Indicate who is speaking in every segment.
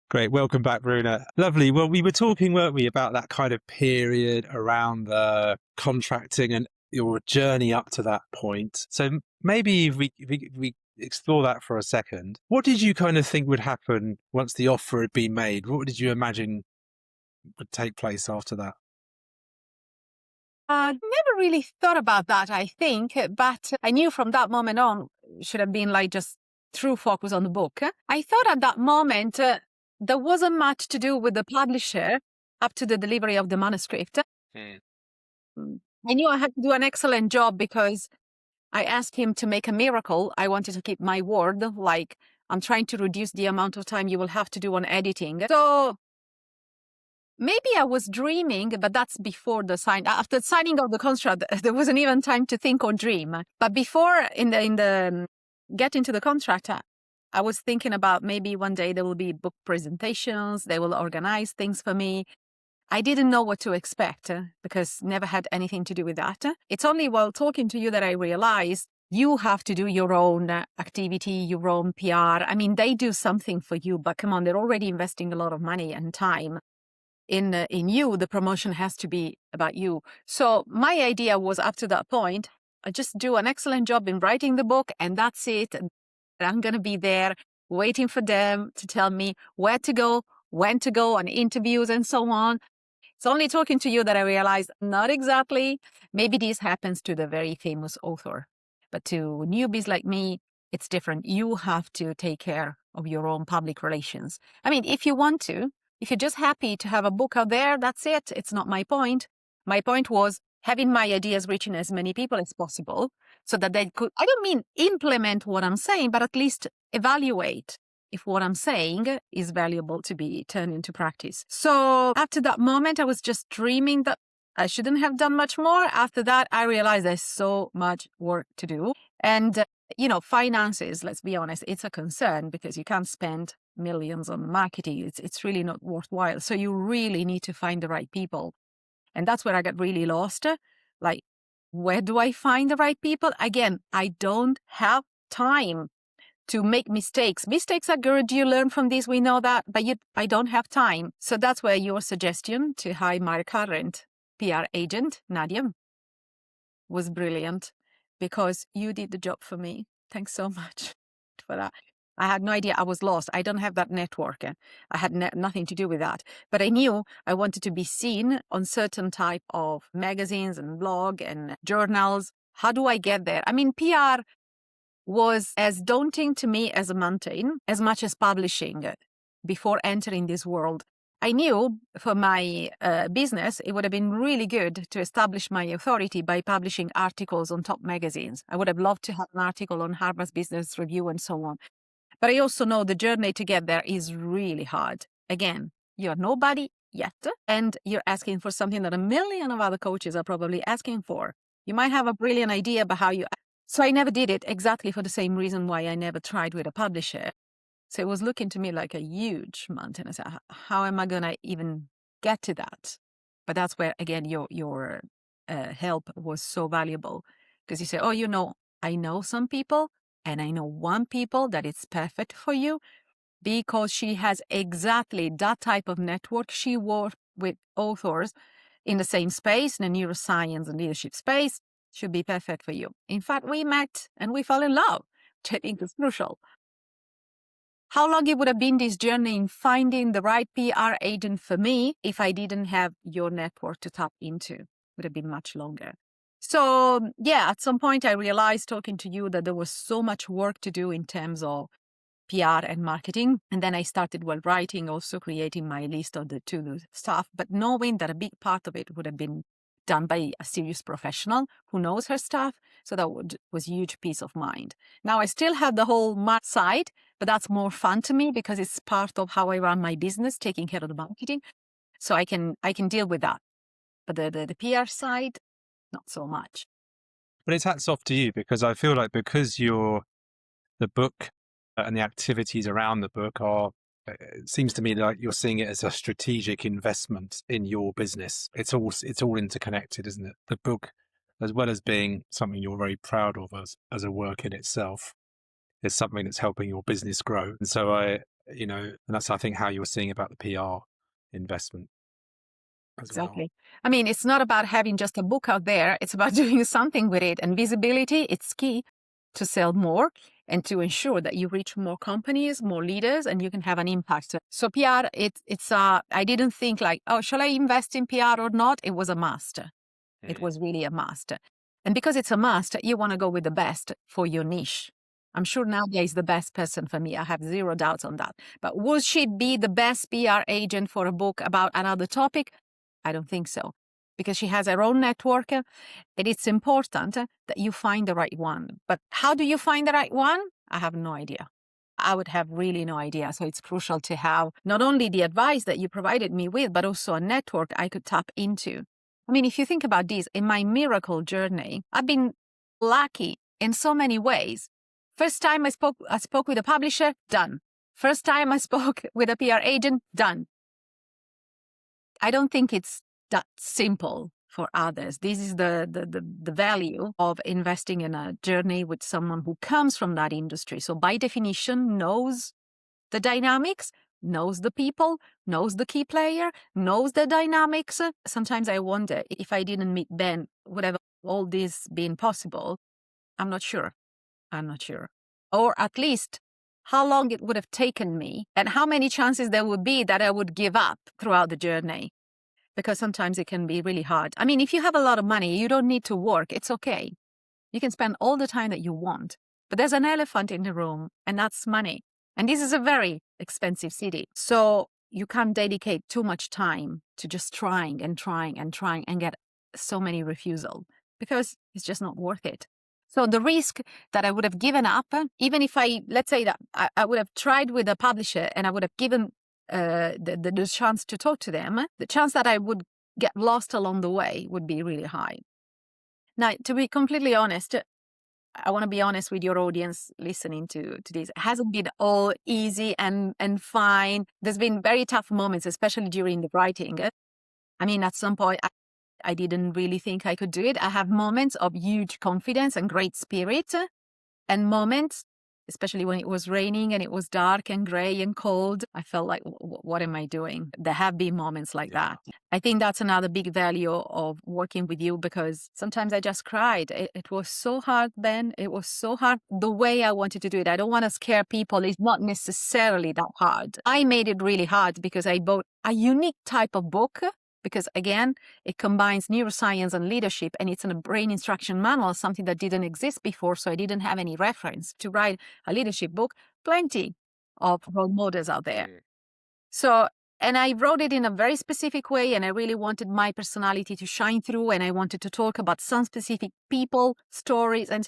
Speaker 1: Great. Welcome back, Bruna. Lovely. Well, we were talking, weren't we, about that kind of period around the contracting and your journey up to that point. So maybe if we explore that for a second, what did you kind of think would happen once the offer had been made? What did you imagine would take place after that?
Speaker 2: Never really thought about that, I think, but I knew from that moment on, should have been like just true focus on the book. I thought at that moment, there wasn't much to do with the publisher up to the delivery of the manuscript.
Speaker 1: Mm.
Speaker 2: I knew I had to do an excellent job because I asked him to make a miracle. I wanted to keep my word, like I'm trying to reduce the amount of time you will have to do on editing. So maybe I was dreaming, but that's before the sign. After signing of the contract, there wasn't even time to think or dream. But before, in the getting to the contract, I was thinking about maybe one day there will be book presentations. They will organize things for me. I didn't know what to expect because never had anything to do with that. It's only while talking to you that I realized you have to do your own activity, your own PR. I mean, they do something for you, but come on, they're already investing a lot of money and time in you. The promotion has to be about you. So my idea was up to that point, I just do an excellent job in writing the book and that's it. And I'm going to be there waiting for them to tell me where to go, when to go on interviews and so on. It's only talking to you that I realized not exactly. Maybe this happens to the very famous author, but to newbies like me, it's different. You have to take care of your own public relations. I mean, if you want to, if you're just happy to have a book out there, that's it. It's not my point. My point was having my ideas reaching as many people as possible so that they could, I don't mean implement what I'm saying, but at least evaluate if what I'm saying is valuable to be turned into practice. So after that moment, I was just dreaming that I shouldn't have done much more. After that, I realized there's so much work to do. And, finances, let's be honest, it's a concern because you can't spend millions on marketing. It's really not worthwhile. So you really need to find the right people. And that's where I got really lost. Like, where do I find the right people? Again, I don't have time to make mistakes. Mistakes are good. You learn from these. We know that, but I don't have time. So that's where your suggestion to hire my current PR agent, Nadia, was brilliant because you did the job for me. Thanks so much for that. I had no idea I was lost. I don't have that network. I had nothing to do with that. But I knew I wanted to be seen on certain type of magazines and blog and journals. How do I get there? I mean, PR was as daunting to me as a mountain, as much as publishing before entering this world. I knew for my business, it would have been really good to establish my authority by publishing articles on top magazines. I would have loved to have an article on Harvard's Business Review and so on. But I also know the journey to get there is really hard. Again, you're nobody yet, and you're asking for something that a million of other coaches are probably asking for. You might have a brilliant idea about how you... So I never did it exactly for the same reason why I never tried with a publisher. So it was looking to me like a huge mountain. I said, how am I going to even get to that? But that's where, again, your help was so valuable because you say, oh, I know some people and I know one people that it's perfect for you because she has exactly that type of network. She worked with authors in the same space, in the neuroscience and leadership space. Should be perfect for you. In fact, we met and we fell in love, which I think is crucial. How long it would have been this journey in finding the right PR agent for me if I didn't have your network to tap into? Would have been much longer. So yeah, at some point I realized talking to you that there was so much work to do in terms of PR and marketing. And then I started writing, also creating my list of the to-do stuff, but knowing that a big part of it would have been done by a serious professional who knows her stuff. So that was a huge peace of mind. Now I still have the whole math side, but that's more fun to me because it's part of how I run my business, taking care of the marketing. So I can deal with that. But the PR side, not so much.
Speaker 1: But it's hats off to you because I feel like because the book and the activities around the book are, it seems to me like you're seeing it as a strategic investment in your business. It's all interconnected, isn't it? The book, as well as being something you're very proud of as a work in itself, is something that's helping your business grow. And so and that's, I think, how you were seeing about the PR investment as well.
Speaker 2: Exactly. I mean, it's not about having just a book out there. It's about doing something with it. And visibility, it's key to sell more and to ensure that you reach more companies, more leaders, and you can have an impact. So PR, I didn't think like, oh, shall I invest in PR or not? It was a must. It was really a must. And because it's a must, you want to go with the best for your niche. I'm sure Nadia is the best person for me. I have zero doubts on that. But would she be the best PR agent for a book about another topic? I don't think so, because she has her own network, and it's important that you find the right one. But how do you find the right one? I have no idea. I would have really no idea. So it's crucial to have not only the advice that you provided me with, but also a network I could tap into. I mean, if you think about this, in my miracle journey, I've been lucky in so many ways. First time I spoke with a publisher, done. First time I spoke with a PR agent, done. I don't think it's that simple for others. This is the value of investing in a journey with someone who comes from that industry. So by definition, knows the dynamics, knows the people, knows the key player, knows the dynamics. Sometimes I wonder if I didn't meet Ben, would have all this been possible? I'm not sure. Or at least how long it would have taken me and how many chances there would be that I would give up throughout the journey. Because sometimes it can be really hard. I mean, if you have a lot of money, you don't need to work. It's okay. You can spend all the time that you want. But there's an elephant in the room, and that's money. And this is a very expensive city. So you can't dedicate too much time to just trying and get so many refusals because it's just not worth it. So the risk that I would have given up, even if let's say that I would have tried with a publisher and I would have given the chance to talk to them, the chance that I would get lost along the way would be really high. Now, to be completely honest, I want to be honest with your audience listening to this. It hasn't been all easy and fine. There's been very tough moments, especially during the writing. I mean, at some point, I didn't really think I could do it. I have moments of huge confidence and great spirit, and moments, especially when it was raining and it was dark and gray and cold, I felt like, what am I doing? There have been moments like that. I think that's another big value of working with you, because sometimes I just cried. It was so hard, Ben. It was so hard the way I wanted to do it. I don't want to scare people. It's not necessarily that hard. I made it really hard because I bought a unique type of book. Because again, it combines neuroscience and leadership, and it's in a brain instruction manual, something that didn't exist before. So I didn't have any reference to write a leadership book. Plenty of role models out there. So, and I wrote it in a very specific way, and I really wanted my personality to shine through, and I wanted to talk about some specific people, stories. And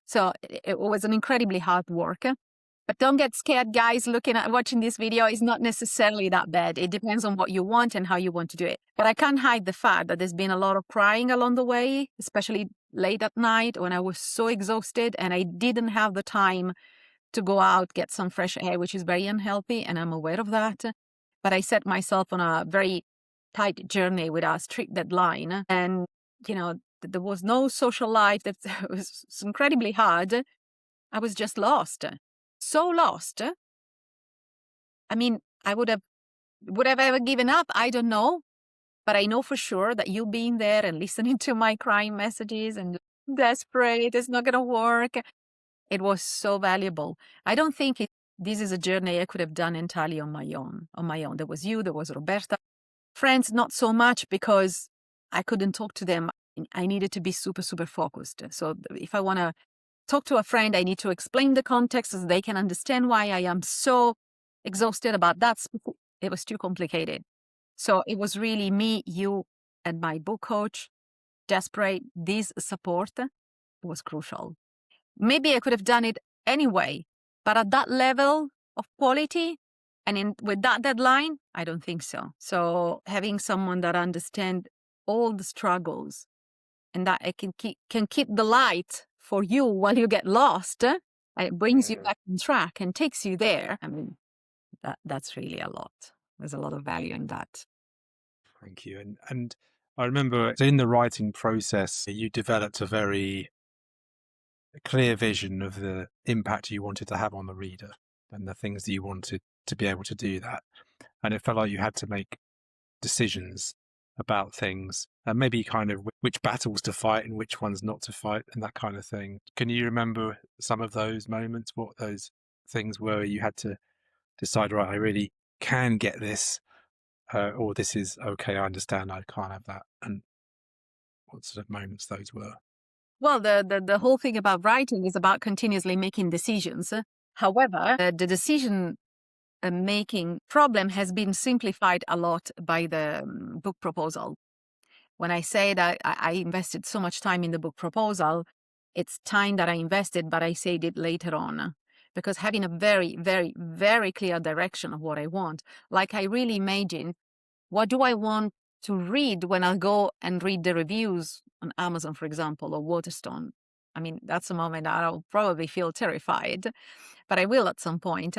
Speaker 2: so it was an incredibly hard work. But don't get scared, guys, watching this video. Is not necessarily that bad. It depends on what you want and how you want to do it. But I can't hide the fact that there's been a lot of crying along the way, especially late at night when I was so exhausted and I didn't have the time to go out, get some fresh air, which is very unhealthy, and I'm aware of that. But I set myself on a very tight journey with a strict deadline. And, there was no social life. That was incredibly hard. I was just lost. So lost. I mean, would have ever given up? I don't know. But I know for sure that you being there and listening to my crying messages and desperate, it's not going to work. It was so valuable. I don't think this is a journey I could have done entirely on my own. There was you, there was Roberta. Friends, not so much, because I couldn't talk to them. I needed to be super, super focused. So if I want to talk to a friend, I need to explain the context so they can understand why I am so exhausted about that. It was too complicated. So it was really me, you, and my book coach, desperate. This support was crucial. Maybe I could have done it anyway, but at that level of quality and with that deadline, I don't think so. So having someone that understands all the struggles and that I can keep the light for you while you get lost, and it brings you back on track and takes you there. I mean, that's really a lot. There's a lot of value in that.
Speaker 1: Thank you. And I remember in the writing process, you developed a very clear vision of the impact you wanted to have on the reader and the things that you wanted to be able to do that. And it felt like you had to make decisions about things and maybe kind of which battles to fight and which ones not to fight and that kind of thing. Can you remember some of those moments, what those things were you had to decide, right, I really can get this, or this is okay, I understand I can't have that, and what sort of moments those were?
Speaker 2: Well, the whole thing about writing is about continuously making decisions. However, the decision making problem has been simplified a lot by the book proposal. When I say that I invested so much time in the book proposal, it's time that I invested, but I said it later on. Because having a very, very, very clear direction of what I want, like I really imagine, what do I want to read when I go and read the reviews on Amazon, for example, or Waterstone? I mean, that's a moment that I'll probably feel terrified, but I will at some point.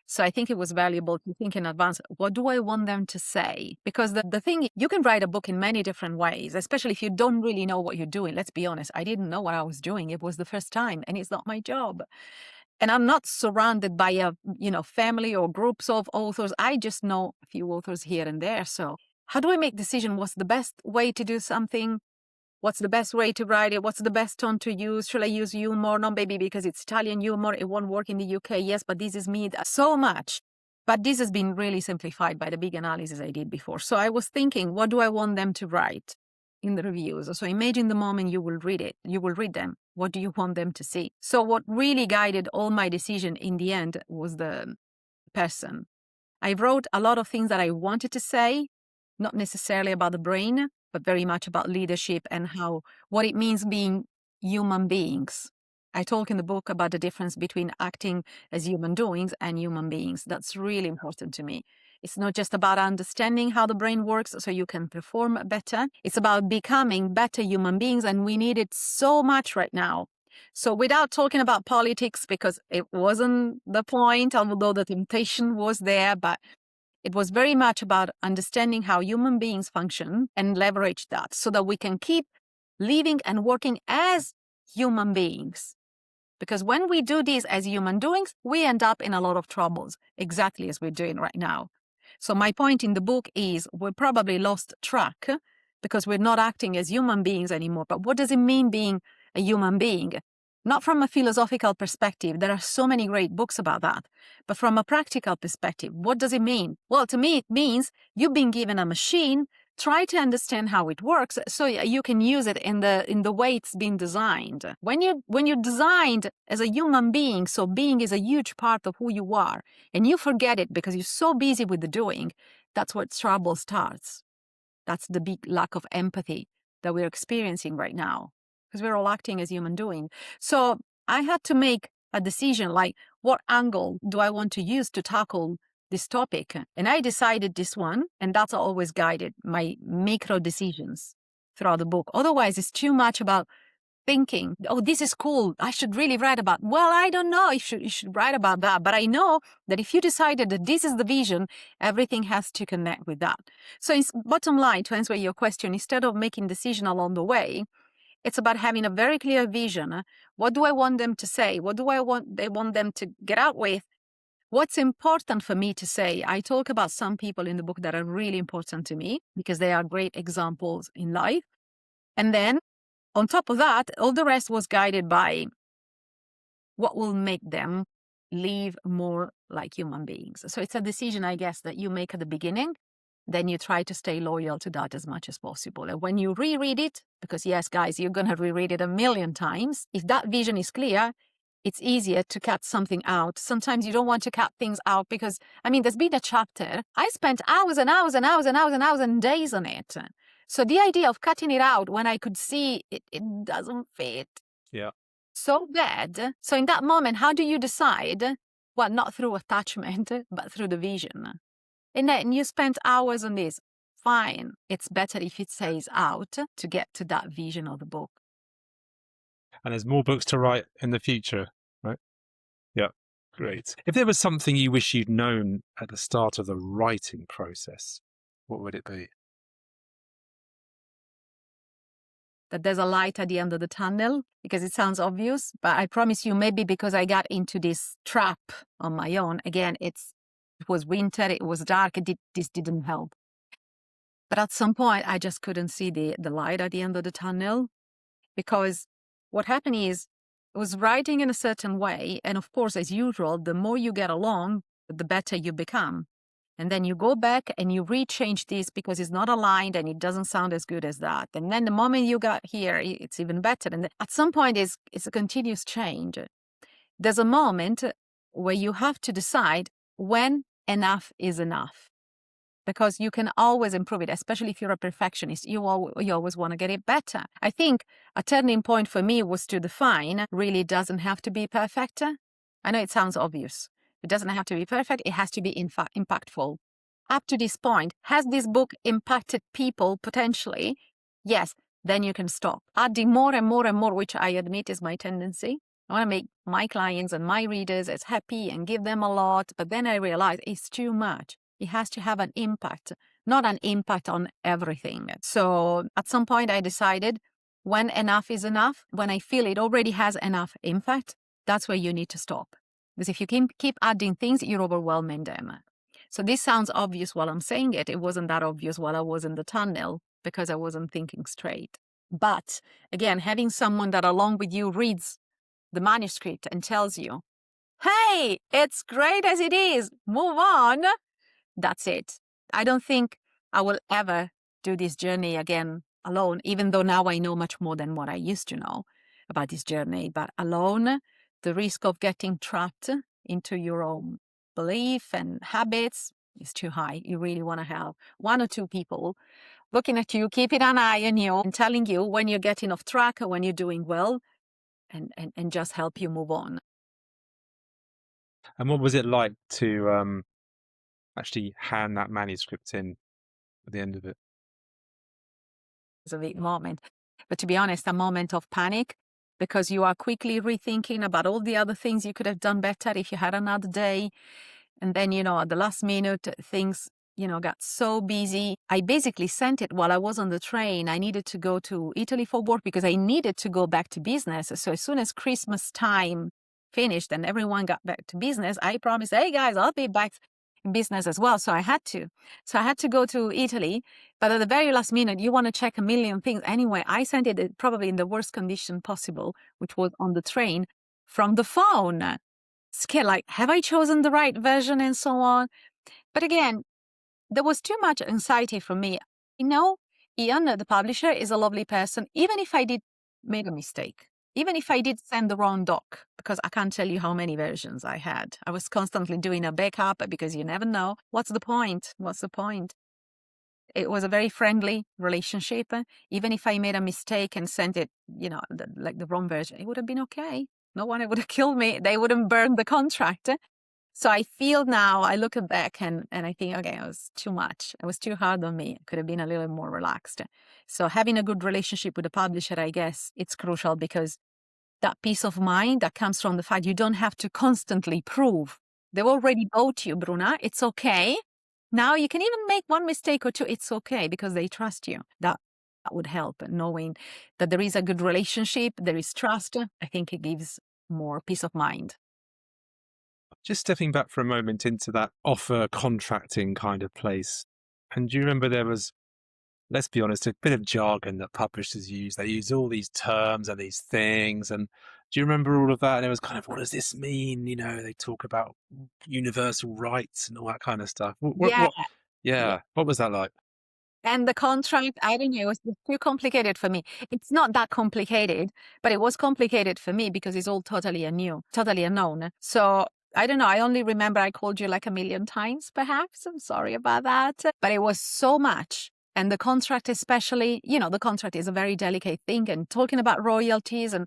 Speaker 2: So I think it was valuable to think in advance, what do I want them to say? Because the thing, you can write a book in many different ways, especially if you don't really know what you're doing. Let's be honest, I didn't know what I was doing. It was the first time, and it's not my job. And I'm not surrounded by a, family or groups of authors. I just know a few authors here and there. So how do I make decision? What's the best way to do something? What's the best way to write it? What's the best tone to use? Should I use humor? No, baby, because it's Italian humor. It won't work in the UK. Yes, but this is me. So much. But this has been really simplified by the big analysis I did before. So I was thinking, what do I want them to write in the reviews? So imagine the moment you will read it. You will read them. What do you want them to see? So what really guided all my decision in the end was the person. I wrote a lot of things that I wanted to say, not necessarily about the brain, but very much about leadership and what it means being human beings. I talk in the book about the difference between acting as human doings and human beings. That's really important to me. It's not just about understanding how the brain works so you can perform better. It's about becoming better human beings, and we need it so much right now. So without talking about politics, because it wasn't the point, although the temptation was there, but it was very much about understanding how human beings function and leverage that so that we can keep living and working as human beings. Because when we do this as human doings, we end up in a lot of troubles, exactly as we're doing right now. So my point in the book is we probably lost track because we're not acting as human beings anymore. But what does it mean being a human being? Not from a philosophical perspective. There are so many great books about that. But from a practical perspective, what does it mean? Well, to me, it means you've been given a machine. Try to understand how it works so you can use it in the way it's been designed. When you're designed as a human being, so being is a huge part of who you are, and you forget it because you're so busy with the doing, that's where trouble starts. That's the big lack of empathy that we're experiencing right now, because we're all acting as human doing. So I had to make a decision, like, what angle do I want to use to tackle this topic? And I decided this one, and that's always guided my micro decisions throughout the book. Otherwise, it's too much about thinking, oh, this is cool, I should really write about. Well, I don't know if you should write about that, but I know that if you decided that this is the vision, everything has to connect with that. So bottom line, to answer your question, instead of making decision along the way, it's about having a very clear vision. What do I want them to say? What do they want them to get out with? What's important for me to say? I talk about some people in the book that are really important to me because they are great examples in life. And then on top of that, all the rest was guided by what will make them live more like human beings. So it's a decision, I guess, that you make at the beginning. Then you try to stay loyal to that as much as possible. And when you reread it, because yes, guys, you're going to reread it a million times, if that vision is clear, it's easier to cut something out. Sometimes you don't want to cut things out because, there's been a chapter. I spent hours and hours and hours and hours and hours and days on it. So the idea of cutting it out when I could see it doesn't fit.
Speaker 1: Yeah.
Speaker 2: So bad. So in that moment, how do you decide? Well, not through attachment, but through the vision. And then you spent hours on this. Fine. It's better if it stays out to get to that vision of the book.
Speaker 1: And there's more books to write in the future, right? Yeah, great. If there was something you wish you'd known at the start of the writing process, what would it be?
Speaker 2: That there's a light at the end of the tunnel, because it sounds obvious, but I promise you, maybe because I got into this trap on my own, again, it's It was winter, it was dark, this didn't help. But at some point, I just couldn't see the light at the end of the tunnel, because what happened is I was writing in a certain way. And of course, as usual, the more you get along, the better you become. And then you go back and you rechange this because it's not aligned and it doesn't sound as good as that. And then the moment you got here, it's even better. And at some point, it's a continuous change. There's a moment where you have to decide when enough is enough, because you can always improve it, especially if you're a perfectionist. You always want to get it better. I think a turning point for me was to define really doesn't have to be perfect. I know it sounds obvious. It doesn't have to be perfect. It has to be, in fact, impactful. Up to this point, has this book impacted people potentially? Yes, then you can stop. Adding more and more and more, which I admit is my tendency. I want to make my clients and my readers as happy and give them a lot, but then I realize it's too much. It has to have an impact, not an impact on everything. So at some point I decided when enough is enough, when I feel it already has enough impact, that's where you need to stop. Because if you keep adding things, you're overwhelming them. So this sounds obvious while I'm saying it. It wasn't that obvious while I was in the tunnel because I wasn't thinking straight. But again, having someone that along with you reads the manuscript and tells you, hey, it's great as it is, move on. That's it. I don't think I will ever do this journey again alone, even though now I know much more than what I used to know about this journey. But alone, the risk of getting trapped into your own belief and habits is too high. You really want to have one or two people looking at you, keeping an eye on you and telling you when you're getting off track or when you're doing well, and just help you move on.
Speaker 1: And what was it like to actually hand that manuscript in at the end of it?
Speaker 2: It's a big moment. But to be honest, a moment of panic, because you are quickly rethinking about all the other things you could have done better if you had another day. And then, at the last minute, things, got so busy. I basically sent it while I was on the train. I needed to go to Italy for work because I needed to go back to business. So as soon as Christmas time finished and everyone got back to business, I promised, hey guys, I'll be back in business as well. So I had to go to Italy, but at the very last minute, you want to check a million things. Anyway, I sent it probably in the worst condition possible, which was on the train from the phone. Scared, like, have I chosen the right version and so on? But again, there was too much anxiety from me. Ian, the publisher, is a lovely person. Even if I did make a mistake, even if I did send the wrong doc, because I can't tell you how many versions I had. I was constantly doing a backup because you never know. What's the point? It was a very friendly relationship. Even if I made a mistake and sent it, the wrong version, it would have been okay. No one would have killed me. They wouldn't burn the contract. So I feel now, I look back and I think, okay, it was too much. It was too hard on me. I could have been a little more relaxed. So having a good relationship with the publisher, I guess it's crucial, because that peace of mind that comes from the fact you don't have to constantly prove. They've already bought you, Bruna. It's okay. Now you can even make one mistake or two. It's okay because they trust you. That would help, knowing that there is a good relationship, there is trust. I think it gives more peace of mind.
Speaker 1: Just stepping back for a moment into that offer contracting kind of place. And do you remember there was, let's be honest, a bit of jargon that publishers use? They use all these terms and these things. And do you remember all of that? And it was kind of, what does this mean? They talk about universal rights and all that kind of stuff.
Speaker 2: Yeah.
Speaker 1: What was that like?
Speaker 2: And the contract, I don't know, it was too complicated for me. It's not that complicated, but it was complicated for me because it's all totally unknown. So I don't know. I only remember I called you like a million times, perhaps. I'm sorry about that. But it was so much. And the contract especially, the contract is a very delicate thing. And talking about royalties, and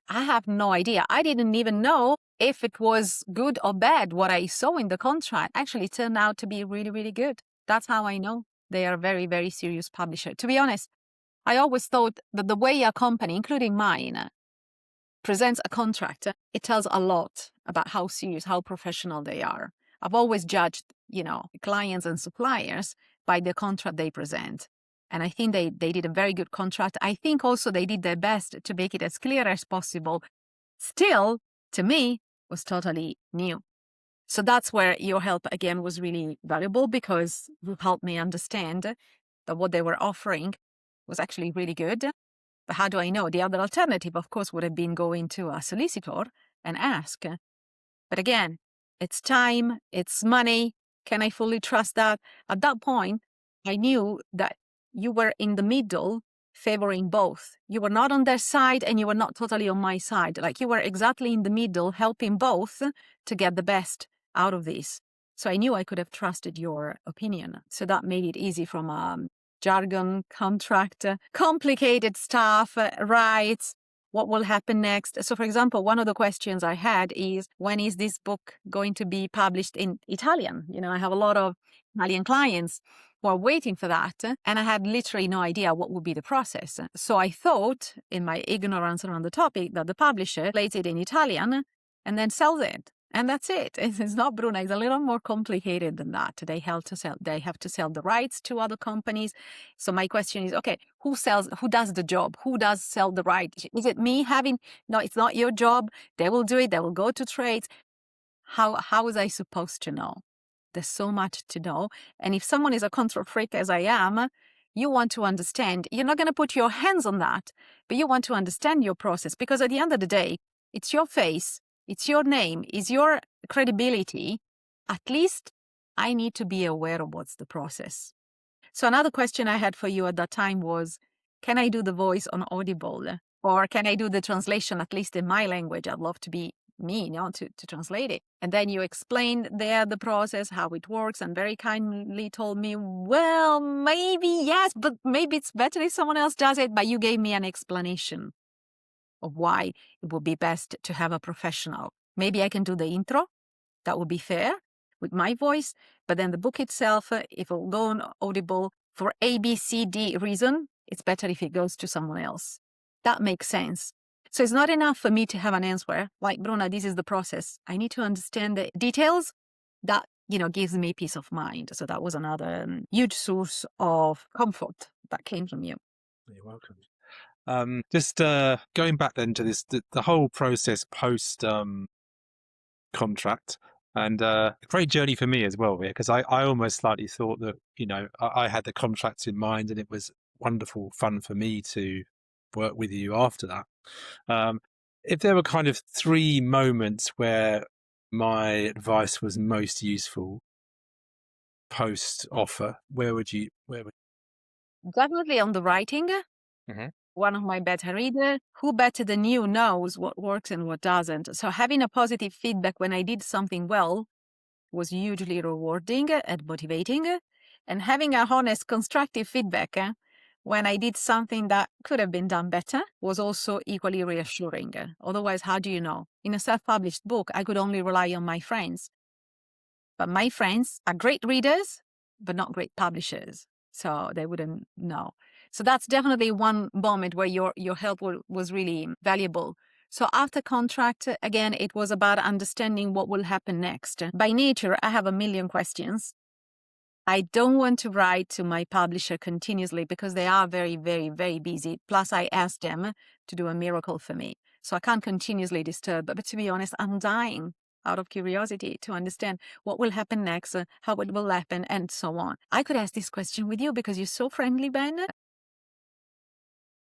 Speaker 2: I have no idea. I didn't even know if it was good or bad. What I saw in the contract actually turned out to be really, really good. That's how I know they are a very, very serious publisher. To be honest, I always thought that the way a company, including mine, presents a contract, it tells a lot about how serious, how professional they are. I've always judged, clients and suppliers by the contract they present. And I think they did a very good contract. I think also they did their best to make it as clear as possible. Still, to me, was totally new. So that's where your help again was really valuable, because you helped me understand that what they were offering was actually really good. But how do I know? The other alternative, of course, would have been going to a solicitor and ask. But again, it's time, it's money. Can I fully trust that? At that point, I knew that you were in the middle, favoring both. You were not on their side and you were not totally on my side. Like, you were exactly in the middle, helping both to get the best out of this. So I knew I could have trusted your opinion. So that made it easy from jargon, contract, complicated stuff, rights, what will happen next. So, for example, one of the questions I had is, when is this book going to be published in Italian? You know, I have a lot of Italian clients who are waiting for that, and I had literally no idea what would be the process. So I thought, in my ignorance around the topic, that the publisher plays it in Italian and then sells it. And that's it. It's not, Bruna. It's a little more complicated than that. They have to sell the rights to other companies. So my question is, okay, who does the job? Who does sell the rights? Is it me having, no, it's not your job. They will do it. They will go to trades. How was I supposed to know? There's so much to know. And if someone is a control freak as I am, you want to understand. You're not going to put your hands on that, but you want to understand your process, because at the end of the day, it's your face, it's your name, it's your credibility. At least I need to be aware of what's the process. So another question I had for you at that time was, can I do the voice on Audible? Or can I do the translation, at least in my language? I'd love to be me, you know, to translate it. And then you explained there the process, how it works, and very kindly told me, well, maybe yes, but maybe it's better if someone else does it. But you gave me an explanation of why it would be best to have a professional. Maybe I can do the intro. That would be fair with my voice. But then the book itself, if it will go on Audible for A, B, C, D reason, it's better if it goes to someone else. That makes sense. So it's not enough for me to have an answer like, Bruna, this is the process. I need to understand the details. That, you know, gives me peace of mind. So that was another huge source of comfort that came from you.
Speaker 1: You're welcome. Just going back then to this, the whole process post contract, and a great journey for me as well, because I almost slightly thought that, you know, I had the contracts in mind, and it was wonderful fun for me to work with you after that. If there were kind of 3 moments where my advice was most useful post offer, where would
Speaker 2: Definitely on the writing.
Speaker 1: Mhm.
Speaker 2: One of my beta readers, who better than you knows what works and what doesn't. So having a positive feedback when I did something well was hugely rewarding and motivating. And having a honest, constructive feedback when I did something that could have been done better was also equally reassuring. Otherwise, how do you know? In a self-published book, I could only rely on my friends. But my friends are great readers, but not great publishers. So they wouldn't know. So that's definitely one moment where your help was really valuable. So after contract, again, it was about understanding what will happen next. By nature, I have a million questions. I don't want to write to my publisher continuously because they are very, very, very busy. Plus, I asked them to do a miracle for me. So I can't continuously disturb. But to be honest, I'm dying out of curiosity to understand what will happen next, how it will happen, and so on. I could ask this question with you because you're so friendly, Ben.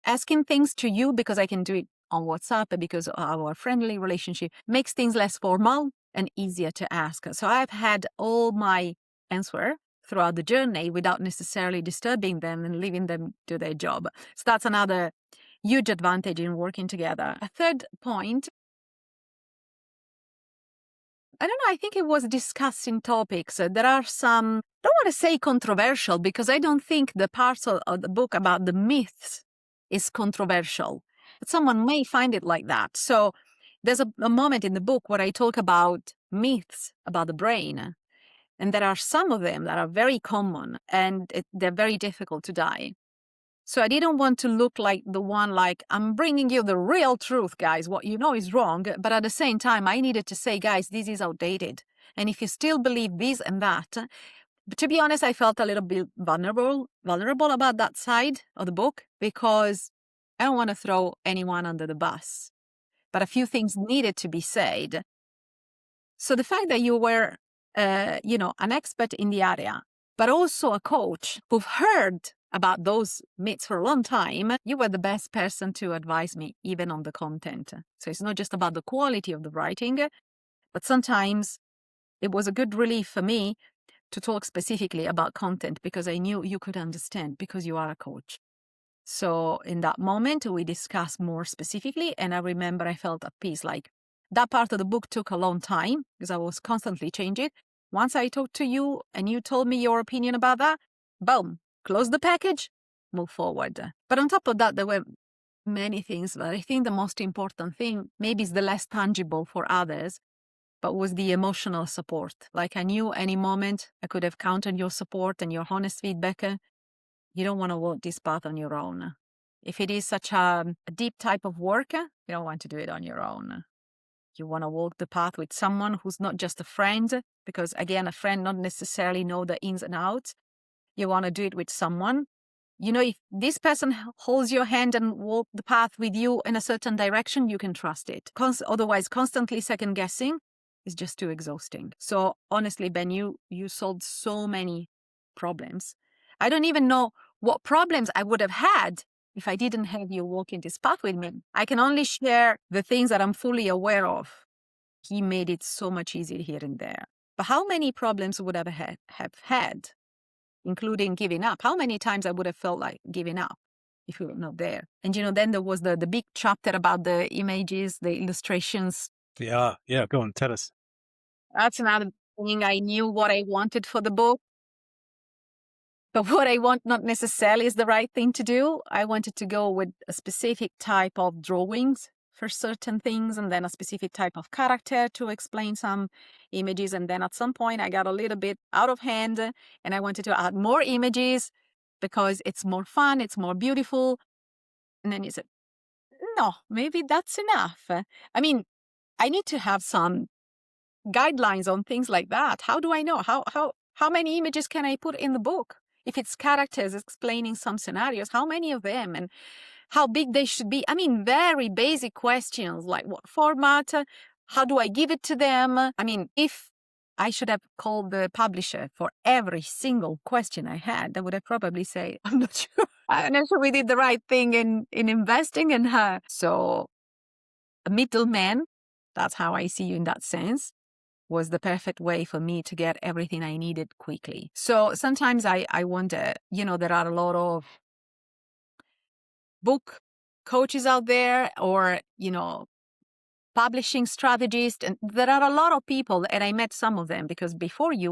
Speaker 2: Asking things to you because I can do it on WhatsApp because our friendly relationship makes things less formal and easier to ask. So I've had all my answer throughout the journey without necessarily disturbing them and leaving them to their job. So that's another huge advantage in working together. A third point, I don't know, I think it was discussing topics. There are some, I don't want to say controversial because I don't think the parts of the book about the myths is controversial. But someone may find it like that. So there's a moment in the book where I talk about myths about the brain. And there are some of them that are very common and they're very difficult to die. So I didn't want to look like the one like, I'm bringing you the real truth, guys. What you know is wrong. But at the same time, I needed to say, guys, this is outdated. And if you still believe this and that, but to be honest, I felt a little bit vulnerable about that side of the book because I don't want to throw anyone under the bus. But a few things needed to be said. So the fact that you were, an expert in the area, but also a coach who've heard about those myths for a long time, you were the best person to advise me, even on the content. So it's not just about the quality of the writing, but sometimes it was a good relief for me to talk specifically about content because I knew you could understand because you are a coach. So in that moment, we discussed more specifically, and I remember I felt at peace. Like that part of the book took a long time because I was constantly changing it. Once I talked to you and you told me your opinion about that, boom, close the package, move forward. But on top of that, there were many things, but I think the most important thing maybe is the less tangible for others, but was the emotional support. Like I knew any moment I could have counted on your support and your honest feedback. You don't want to walk this path on your own. If it is such a deep type of work, you don't want to do it on your own. You want to walk the path with someone who's not just a friend, because again, a friend not necessarily know the ins and outs. You want to do it with someone. If this person holds your hand and walk the path with you in a certain direction, you can trust it. Otherwise, constantly second guessing is just too exhausting. So honestly, Ben, you solved so many problems. I don't even know what problems I would have had if I didn't have you walking this path with me. I can only share the things that I'm fully aware of. He made it so much easier here and there. But how many problems would I have had, including giving up? How many times I would have felt like giving up if we were not there? And, then there was the big chapter about the images, the illustrations.
Speaker 1: Yeah, go on, tell us.
Speaker 2: That's another thing. I knew what I wanted for the book. But what I want not necessarily is the right thing to do. I wanted to go with a specific type of drawings for certain things, and then a specific type of character to explain some images. And then at some point I got a little bit out of hand and I wanted to add more images because it's more fun, it's more beautiful. And then you said, no, maybe that's enough. I mean, I need to have some guidelines on things like that. How do I know? How many images can I put in the book? If it's characters explaining some scenarios, how many of them and how big they should be? I mean, very basic questions like what format, how do I give it to them? I mean, if I should have called the publisher for every single question I had, they would have probably say, I'm not sure. I'm not sure we did the right thing in investing in her. So a middleman, that's how I see you in that sense, was the perfect way for me to get everything I needed quickly. So sometimes I wonder, there are a lot of book coaches out there or, publishing strategists. And there are a lot of people, and I met some of them because before you,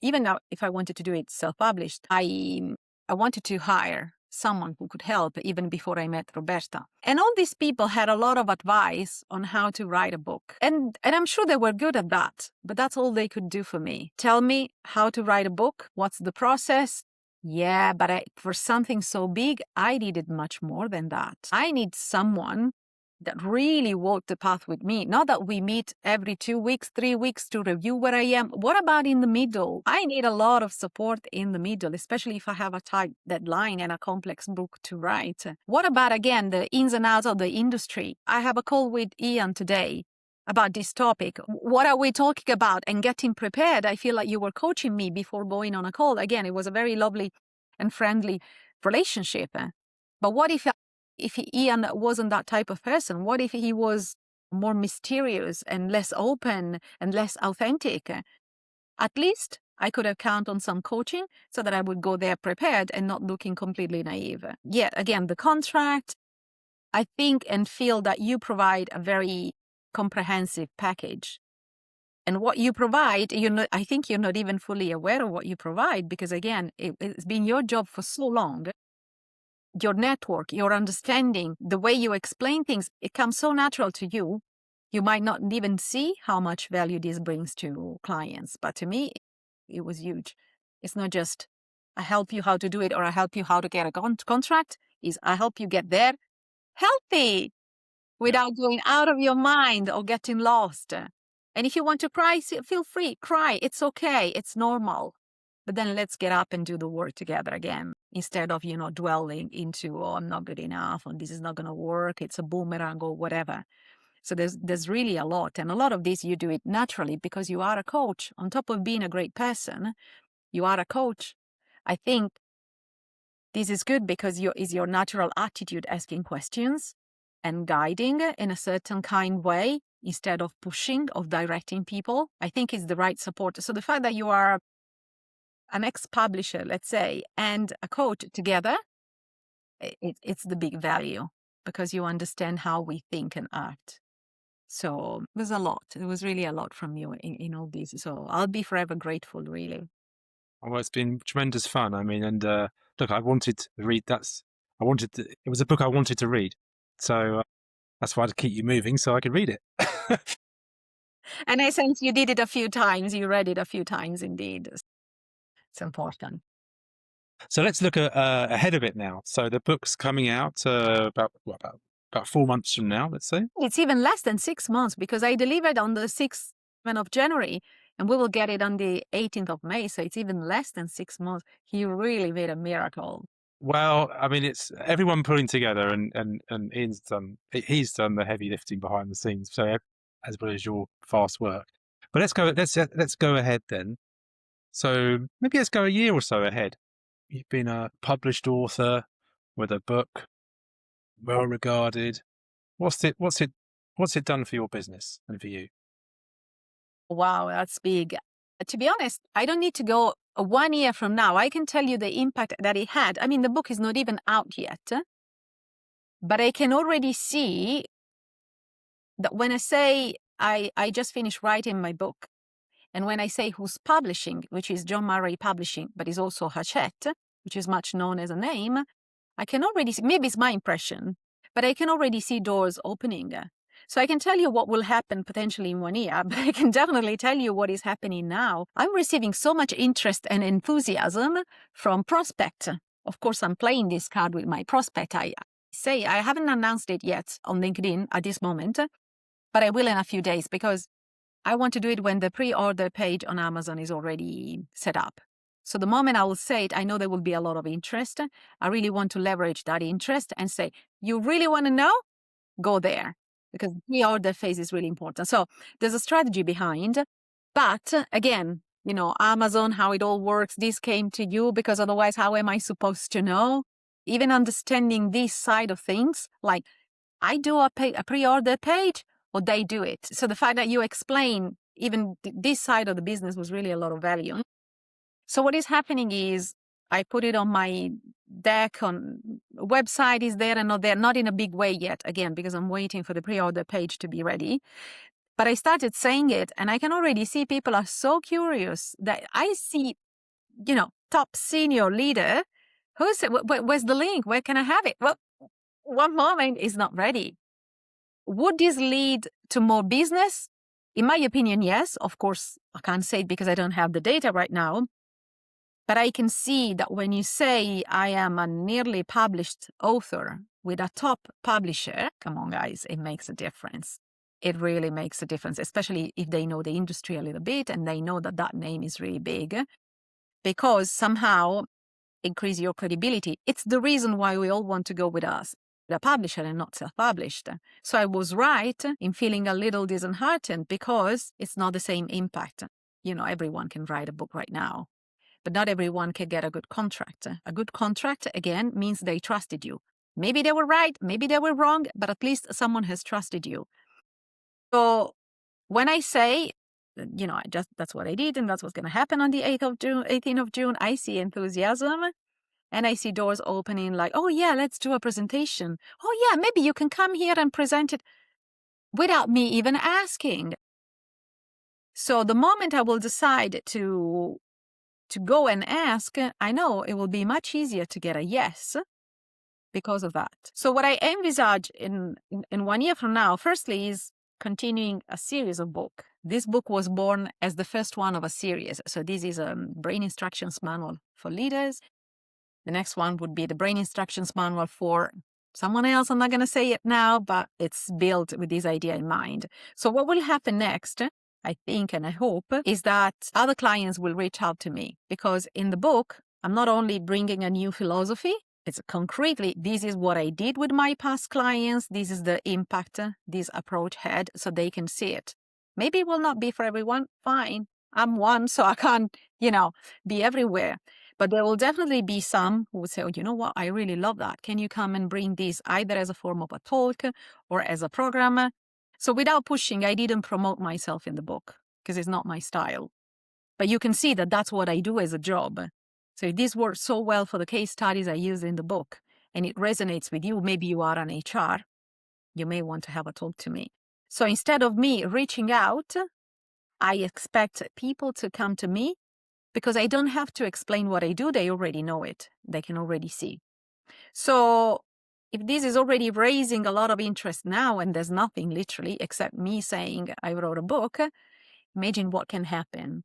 Speaker 2: even now, if I wanted to do it self-published, I wanted to hire someone who could help even before I met Roberta. And all these people had a lot of advice on how to write a book. And I'm sure they were good at that, but that's all they could do for me. Tell me how to write a book. What's the process? Yeah, but for something so big, I needed much more than that. I need someone that really walked the path with me. Not that we meet every 2 weeks, 3 weeks to review where I am. What about in the middle? I need a lot of support in the middle, especially if I have a tight deadline and a complex book to write. What about, again, the ins and outs of the industry? I have a call with Ian today about this topic. What are we talking about? And getting prepared. I feel like you were coaching me before going on a call. Again, it was a very lovely and friendly relationship. But what if Ian wasn't that type of person? What if he was more mysterious and less open and less authentic? At least I could have counted on some coaching so that I would go there prepared and not looking completely naive. Yet again, the contract, I think and feel that you provide a very comprehensive package. And what you provide, I think you're not even fully aware of what you provide because, again, it's been your job for so long. Your network, your understanding, the way you explain things, it comes so natural to you. You might not even see how much value this brings to clients. But to me, it was huge. It's not just I help you how to do it or I help you how to get a contract. Is I help you get there healthy without going out of your mind or getting lost. And if you want to cry, feel free, cry. It's okay. It's normal. But then let's get up and do the work together again instead of, dwelling into, oh, I'm not good enough, and this is not going to work. It's a boomerang or whatever. So there's really a lot. And a lot of this, you do it naturally because you are a coach. On top of being a great person, you are a coach. I think this is good because is your natural attitude, asking questions and guiding in a certain kind way instead of pushing, of directing people. I think is the right support. So the fact that you are an ex-publisher, let's say, and a coach together, it's the big value because you understand how we think and act. So it was a lot. It was really a lot from you in all this. So I'll be forever grateful, really.
Speaker 1: Well, it's been tremendous fun. I mean, and look, I wanted to read it was a book I wanted to read. So that's why I had to keep you moving so I could read it.
Speaker 2: And I sense you did it a few times. You read it a few times indeed. It's important.
Speaker 1: So let's look ahead a bit now. So the book's coming out about 4 months from now, let's say.
Speaker 2: It's even less than 6 months because I delivered on the 6th of January and we will get it on the 18th of May. So it's even less than 6 months. He really made a miracle.
Speaker 1: Well, I mean, it's everyone pulling together, and he's done the heavy lifting behind the scenes, so as well as your fast work. But let's go ahead then. So maybe let's go a year or so ahead. You've been a published author with a book, well regarded. What's it done for your business and for you?
Speaker 2: Wow, that's big. To be honest, I don't need to go 1 year from now. I can tell you the impact that it had. I mean, the book is not even out yet, but I can already see that when I say I just finished writing my book, and when I say who's publishing, which is John Murray Publishing, but is also Hachette, which is much known as a name, I can already see, maybe it's my impression, but I can already see doors opening. So I can tell you what will happen potentially in 1 year, but I can definitely tell you what is happening now. I'm receiving so much interest and enthusiasm from prospects. Of course, I'm playing this card with my prospect. I say I haven't announced it yet on LinkedIn at this moment, but I will in a few days because I want to do it when the pre-order page on Amazon is already set up. So the moment I will say it, I know there will be a lot of interest. I really want to leverage that interest and say, you really want to know? Go there. Because the pre-order phase is really important. So there's a strategy behind. But again, Amazon, how it all works, this came to you because otherwise, how am I supposed to know? Even understanding this side of things, like I do a pre-order page, or they do it. So the fact that you explain even this side of the business was really a lot of value. So what is happening is I put it on my deck on website is there and not there, not in a big way yet, again, because I'm waiting for the pre-order page to be ready. But I started saying it and I can already see people are so curious that I see, top senior leader who said, where's the link? Where can I have it? Well, one moment is not ready. Would this lead to more business? In my opinion, yes. Of course, I can't say it because I don't have the data right now. But I can see that when you say I am a nearly published author with a top publisher, come on, guys, it makes a difference. It really makes a difference, especially if they know the industry a little bit and they know that that name is really big, because somehow increase your credibility. It's the reason why we all want to go with us, the publisher and not self-published. So I was right in feeling a little disheartened because it's not the same impact. Everyone can write a book right now, but not everyone can get a good contract. A good contract, again, means they trusted you. Maybe they were right, maybe they were wrong, but at least someone has trusted you. So when I say, that's what I did and that's what's going to happen on the 18th of June, I see enthusiasm and I see doors opening like, oh yeah, let's do a presentation. Oh yeah, maybe you can come here and present it without me even asking. So the moment I will decide to go and ask, I know it will be much easier to get a yes because of that. So what I envisage in 1 year from now, firstly, is continuing a series of books. This book was born as the first one of a series. So this is a brain instructions manual for leaders. The next one would be the brain instructions manual for someone else. I'm not going to say it now, but it's built with this idea in mind. So what will happen next, I think, and I hope, is that other clients will reach out to me because in the book, I'm not only bringing a new philosophy, It's concretely, this is what I did with my past clients. This is the impact this approach had, so they can see it. Maybe it will not be for everyone. Fine. I'm one, so I can't, be everywhere. But there will definitely be some who will say, oh, you know what? I really love that. Can you come and bring this either as a form of a talk or as a program? So without pushing, I didn't promote myself in the book because it's not my style. But you can see that that's what I do as a job. So if this works so well for the case studies I use in the book and it resonates with you, maybe you are an HR, you may want to have a talk to me. So instead of me reaching out, I expect people to come to me because I don't have to explain what I do. They already know it. They can already see. So if this is already raising a lot of interest now and there's nothing literally except me saying I wrote a book, imagine what can happen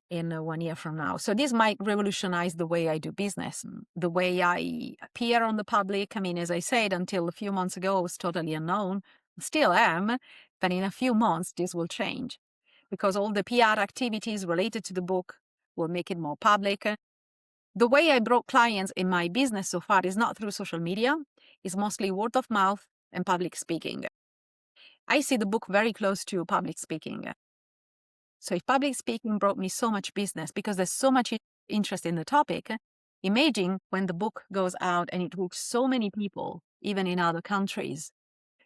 Speaker 2: in 1 year from now. So this might revolutionize the way I do business, the way I appear on the public. I mean, as I said, until a few months ago, I was totally unknown. Still am, but in a few months, this will change because all the PR activities related to the book will make it more public. The way I brought clients in my business so far is not through social media. It's mostly word of mouth and public speaking. I see the book very close to public speaking. So if public speaking brought me so much business because there's so much interest in the topic, imagine when the book goes out and it hooks so many people, even in other countries.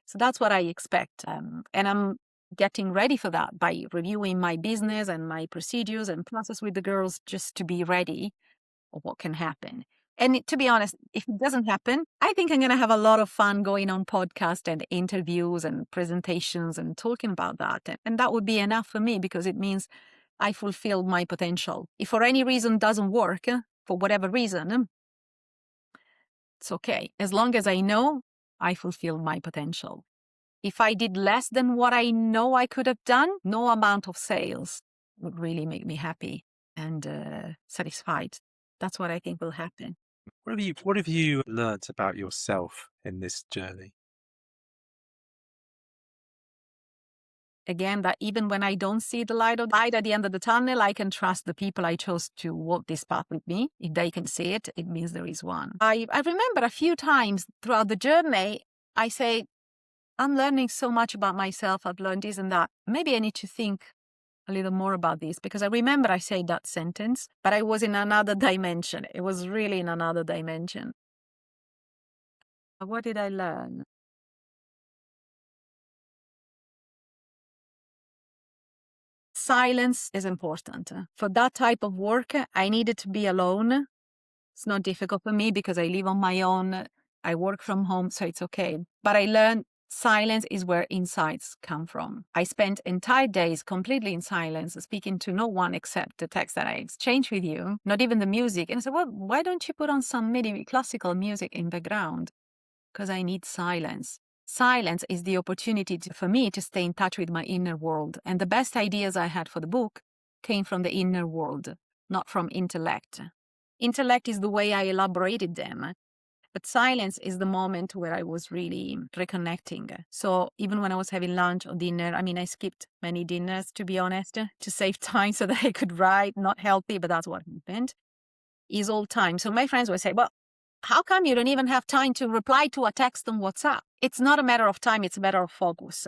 Speaker 2: So that's what I expect. And I'm getting ready for that by reviewing my business and my procedures and process with the girls just to be ready for what can happen. And to be honest, if it doesn't happen, I think I'm going to have a lot of fun going on podcasts and interviews and presentations and talking about that. And that would be enough for me because it means I fulfilled my potential. If for any reason doesn't work, for whatever reason, it's okay. As long as I know I fulfilled my potential. If I did less than what I know I could have done, no amount of sales would really make me happy and satisfied. That's what I think will happen.
Speaker 1: What have you learnt about yourself in this journey?
Speaker 2: Again, that even when I don't see the light at the end of the tunnel, I can trust the people I chose to walk this path with me. If they can see it, it means there is one. I remember a few times throughout the journey, I say, I'm learning so much about myself. I've learned this and that. Maybe I need to think a little more about this because I remember I said that sentence, but I was in another dimension. It was really in another dimension. What did I learn? Silence is important. For that type of work, I needed to be alone. It's not difficult for me because I live on my own. I work from home, so it's okay. But I learned silence is where insights come from. I spent entire days completely in silence, speaking to no one except the text that I exchange with you, not even the music. And I said, well, why don't you put on some maybe classical music in the background? Because I need silence. Silence is the opportunity for me to stay in touch with my inner world. And the best ideas I had for the book came from the inner world, not from intellect. Intellect is the way I elaborated them. But silence is the moment where I was really reconnecting. So even when I was having lunch or dinner, I skipped many dinners, to be honest, to save time so that I could write. Not healthy, but that's what happened. Is all time. So my friends would say, well, how come you don't even have time to reply to a text on WhatsApp? It's not a matter of time, it's a matter of focus.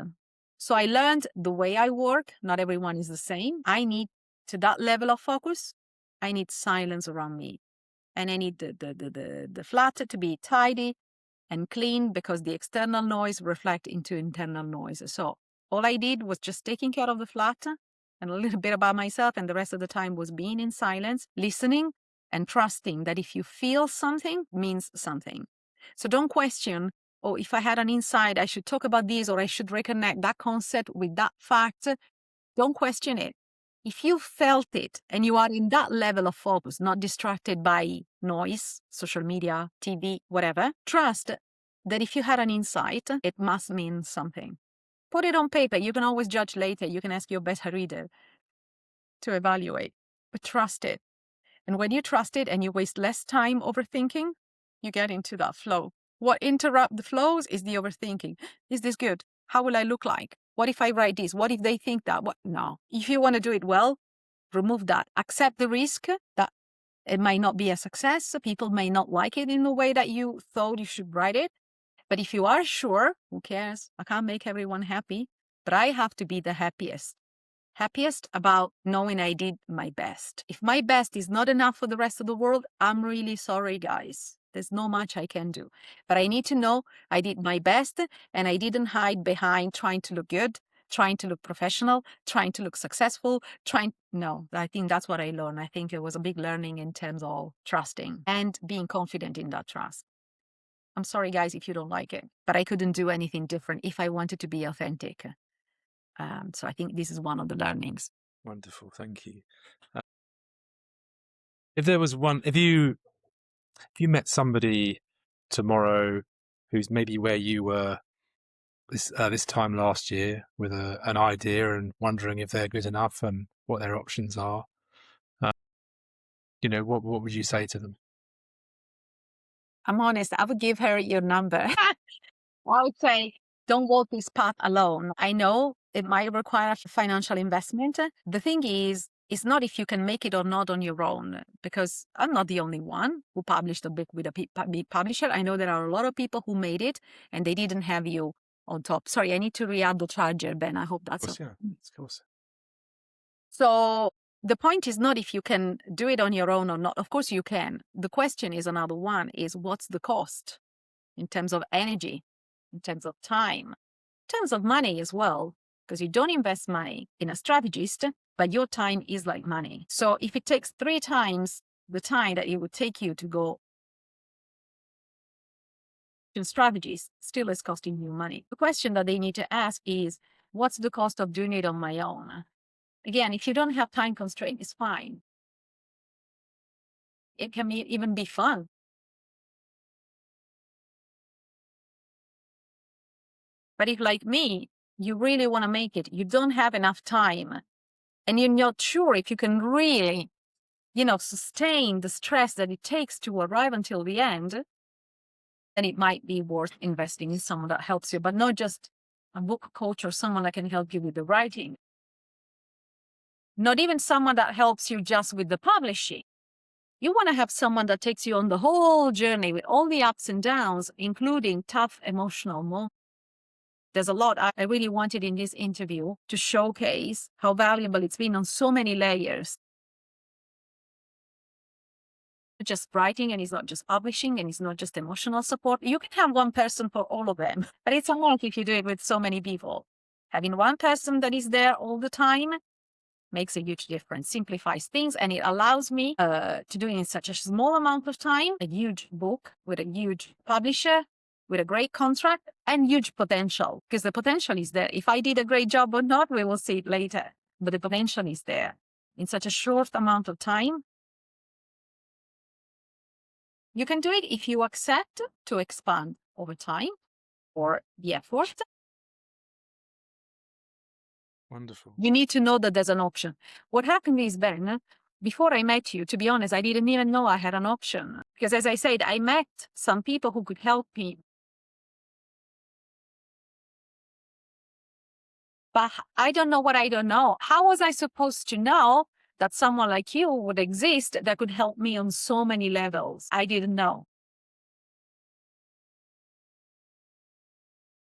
Speaker 2: So I learned the way I work, not everyone is the same. I need to that level of focus, I need silence around me. And I need the flat to be tidy and clean because the external noise reflects into internal noise. So all I did was just taking care of the flat and a little bit about myself, and the rest of the time was being in silence, listening, and trusting that if you feel something, means something. So don't question, oh, if I had an insight, I should talk about this, or I should reconnect that concept with that fact. Don't question it. If you felt it and you are in that level of focus, not distracted by noise, social media, TV, whatever, trust that if you had an insight, it must mean something. Put it on paper. You can always judge later. You can ask your beta reader to evaluate, but trust it. And when you trust it and you waste less time overthinking, you get into that flow. What interrupts the flows is the overthinking. Is this good? How will I look like? What if I write this? What if they think that? What? No. If you want to do it well, remove that. Accept the risk that It might not be a success. People may not like it in the way that you thought you should write it. But if you are sure, who cares? I can't make everyone happy, but I have to be the happiest. Happiest about knowing I did my best. If my best is not enough for the rest of the world, I'm really sorry, guys. There's not much I can do. But I need to know I did my best and I didn't hide behind trying to look good, trying to look professional, trying to look successful, No, I think that's what I learned. I think it was a big learning in terms of trusting and being confident in that trust. I'm sorry, guys, if you don't like it, but I couldn't do anything different if I wanted to be authentic. So I think this is one of the learnings.
Speaker 1: Wonderful, thank you. If there was one, if you met somebody tomorrow who's maybe where you were this time last year with an idea and wondering if they're good enough and what their options are, what would you say to them?
Speaker 2: I'm honest, I would give her your number. I would say, don't walk this path alone. I know it might require financial investment. The thing is, it's not if you can make it or not on your own, because I'm not the only one who published a book with a big publisher. I know there are a lot of people who made it and they didn't have you on top. Sorry, I need to re-add the charger, Ben. I hope that's
Speaker 1: okay. Yeah, of course.
Speaker 2: So the point is not if you can do it on your own or not. Of course you can. The question is another one is what's the cost in terms of energy, in terms of time, in terms of money as well, because you don't invest money in a strategist, but your time is like money. So if it takes 3 times the time that it would take you to go to strategist, still is costing you money. The question that they need to ask is, what's the cost of doing it on my own? Again, if you don't have time constraint, it's fine. It can even be fun. But if, like me, you really want to make it, you don't have enough time, and you're not sure if you can really, sustain the stress that it takes to arrive until the end, then it might be worth investing in someone that helps you, but not just a book coach or someone that can help you with the writing. Not even someone that helps you just with the publishing. You want to have someone that takes you on the whole journey with all the ups and downs, including tough emotional moments. There's a lot I really wanted in this interview to showcase how valuable it's been on so many layers. Just writing, and it's not just publishing, and it's not just emotional support. You can have one person for all of them, but it's hard if you do it with so many people. Having one person that is there all the time makes a huge difference, simplifies things, and it allows me to do it in such a small amount of time, a huge book with a huge publisher, with a great contract and huge potential, because the potential is there. If I did a great job or not, we will see it later, but the potential is there in such a short amount of time. You can do it if you accept to expand over time or the effort.
Speaker 1: Wonderful.
Speaker 2: You need to know that there's an option. What happened is, Ben, before I met you, to be honest, I didn't even know I had an option. Because as I said, I met some people who could help me. But I don't know what I don't know. How was I supposed to know that someone like you would exist that could help me on so many levels? I didn't know.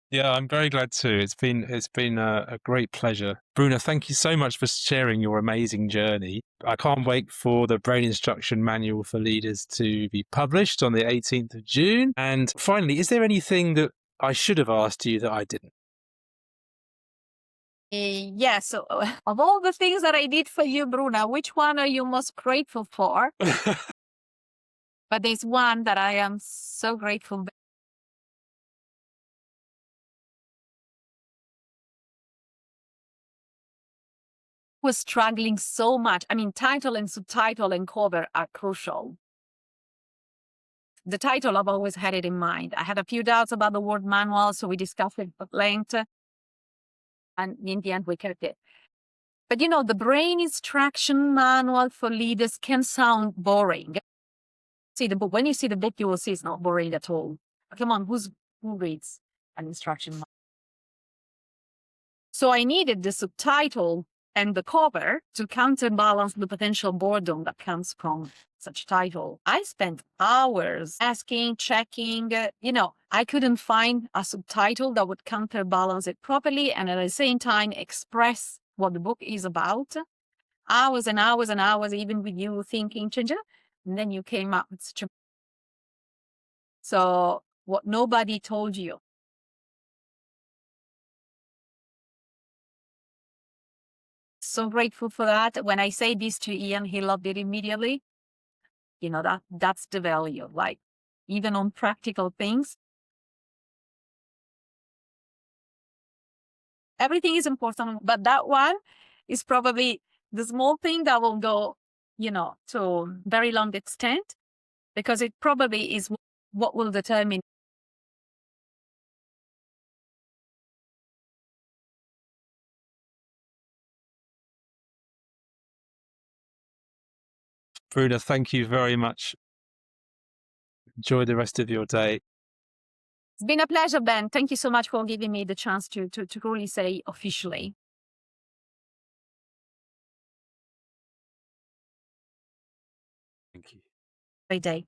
Speaker 1: Yeah, I'm very glad too. It's been a great pleasure. Bruna, thank you so much for sharing your amazing journey. I can't wait for the Brain Instruction Manual for Leaders to be published on the 18th of June. And finally, is there anything that I should have asked you that I didn't?
Speaker 2: Yeah, so of all the things that I did for you, Bruna, which one are you most grateful for? But there's one that I am so grateful. Was struggling so much. I mean, title and subtitle and cover are crucial. The title, I've always had it in mind. I had a few doubts about the word manual, so we discussed it at length. And in the end, we kept it. But the Brain Instruction Manual for Leaders can sound boring. See the book. When you see the book, you will see it's not boring at all. Come on, who reads an instruction manual? So I needed the subtitle and the cover to counterbalance the potential boredom that comes from such title. I spent hours asking, checking, I couldn't find a subtitle that would counterbalance it properly and at the same time express what the book is about. Hours and hours and hours, even with you thinking, Ginger, and then you came up with such a... So what nobody told you. So grateful for that. When I say this to Ian, he loved it immediately. That's the value. Like, even on practical things, everything is important, but that one is probably the small thing that will go, to very long extent, because it probably is what will determine.
Speaker 1: Bruna, thank you very much. Enjoy the rest of your day.
Speaker 2: It's been a pleasure, Ben. Thank you so much for giving me the chance to really say officially.
Speaker 1: Thank you.
Speaker 2: Great day.